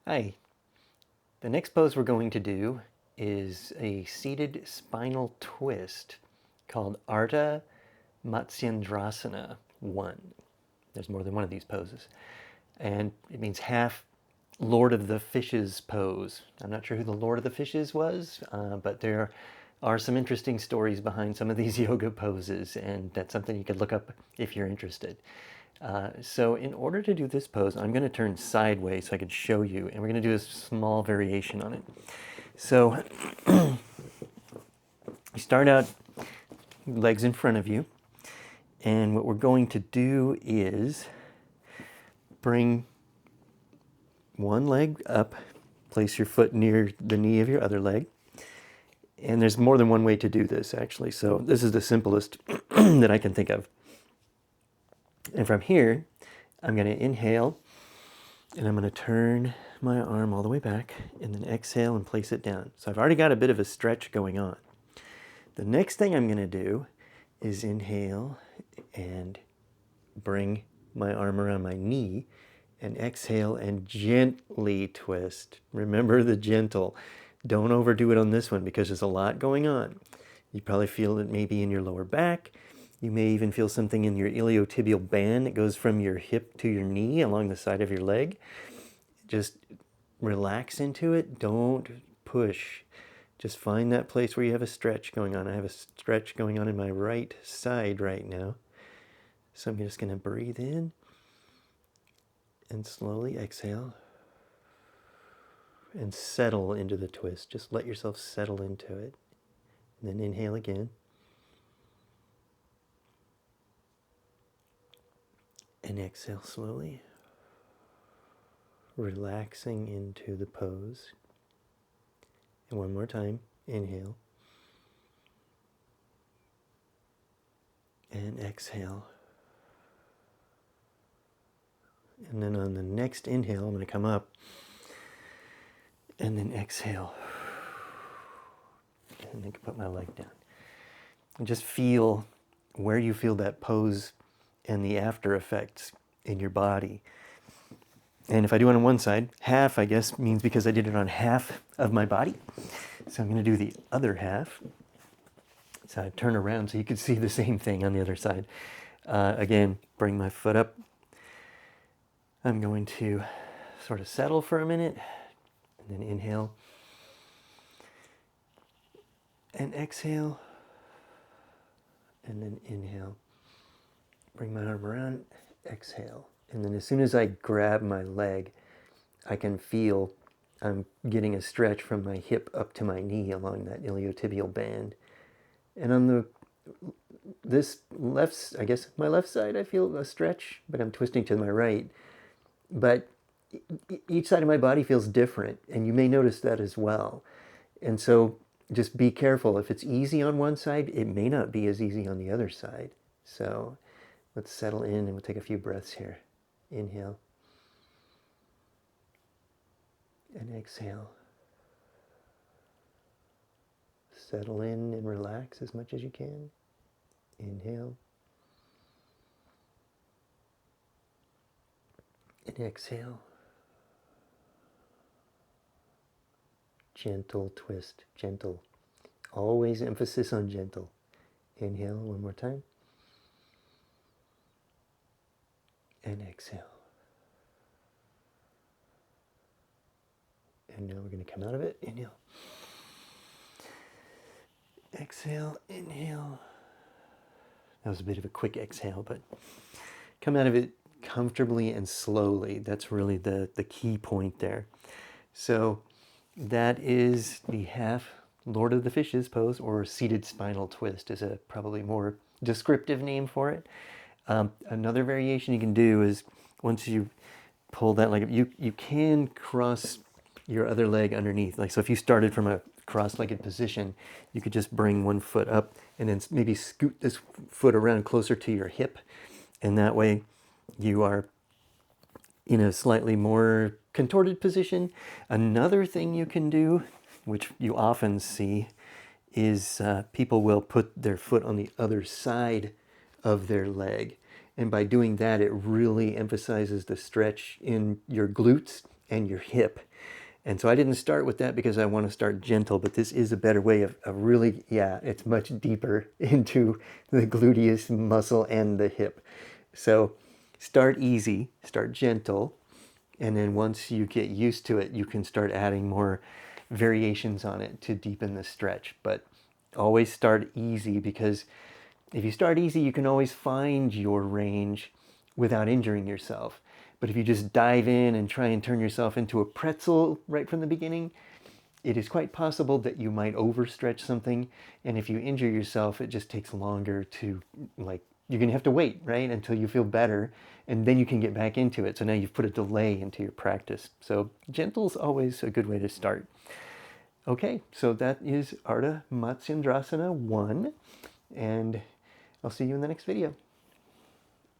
Hi. The next pose we're going to do is a seated spinal twist called Ardha Matsyendrasana I. There's more than one of these poses. And it means half Lord of the Fishes pose. I'm not sure who the Lord of the Fishes was, but there are some interesting stories behind some of these yoga poses, and that's something you could look up if you're interested. So in order to do this pose, I'm going to turn sideways so I can show you, and we're going to do a small variation on it. So you start out legs in front of you, and what we're going to do is bring one leg up, place your foot near the knee of your other leg, and there's more than one way to do this actually, so this is the simplest that I can think of. And from here, I'm going to inhale, and I'm going to turn my arm all the way back, and then exhale and place it down. So I've already got a bit of a stretch going on. The next thing I'm going to do is inhale and bring my arm around my knee, and exhale and gently twist. Remember the gentle. Don't overdo it on this one because there's a lot going on. You probably feel it maybe in your lower back. You may even feel something in your iliotibial band that goes from your hip to your knee along the side of your leg. Just relax into it. Don't push. Just find that place where you have a stretch going on. I have a stretch going on in my right side right now. So I'm just going to breathe in and slowly exhale and settle into the twist. Just let yourself settle into it. And then inhale again. And exhale slowly, relaxing into the pose. And one more time, inhale. And exhale. And then on the next inhale, I'm going to come up. And then exhale. And then put my leg down. And just feel where you feel that pose and the after effects in your body. And if I do it on one side, half, I guess, means because I did it on half of my body. So I'm going to do the other half. So I turn around so you can see the same thing on the other side. Again, bring my foot up. I'm going to sort of settle for a minute, and then inhale. And exhale. And then inhale. Bring my arm around, exhale. And then as soon as I grab my leg, I can feel I'm getting a stretch from my hip up to my knee along that iliotibial band. And on this left, I guess my left side, I feel a stretch, but I'm twisting to my right. But each side of my body feels different, and you may notice that as well. And so just be careful. If it's easy on one side, it may not be as easy on the other side. So let's settle in, and we'll take a few breaths here. Inhale. And exhale. Settle in and relax as much as you can. Inhale. And exhale. Gentle twist, gentle. Always emphasis on gentle. Inhale one more time. And exhale. And now we're going to come out of it. Inhale. Exhale, inhale. That was a bit of a quick exhale, but come out of it comfortably and slowly. That's really the key point there. So that is the half Lord of the Fishes pose, or seated spinal twist is a probably more descriptive name for it. Another variation you can do is once you pull that leg up, you can cross your other leg underneath. Like, so if you started from a cross-legged position, you could just bring one foot up and then maybe scoot this foot around closer to your hip. And that way you are in a slightly more contorted position. Another thing you can do, which you often see, is people will put their foot on the other side of their leg. And by doing that, it really emphasizes the stretch in your glutes and your hip. And so I didn't start with that because I want to start gentle, but this is a better way of really, yeah, it's much deeper into the gluteus muscle and the hip. So start easy, start gentle, and then once you get used to it, you can start adding more variations on it to deepen the stretch. But always start easy, because if you start easy, you can always find your range without injuring yourself. But if you just dive in and try and turn yourself into a pretzel right from the beginning, it is quite possible that you might overstretch something. And if you injure yourself, it just takes longer to, like, you're going to have to wait, right, until you feel better. And then you can get back into it. So now you've put a delay into your practice. So gentle's always a good way to start. Okay, so that is Ardha Matsyendrasana I. And I'll see you in the next video.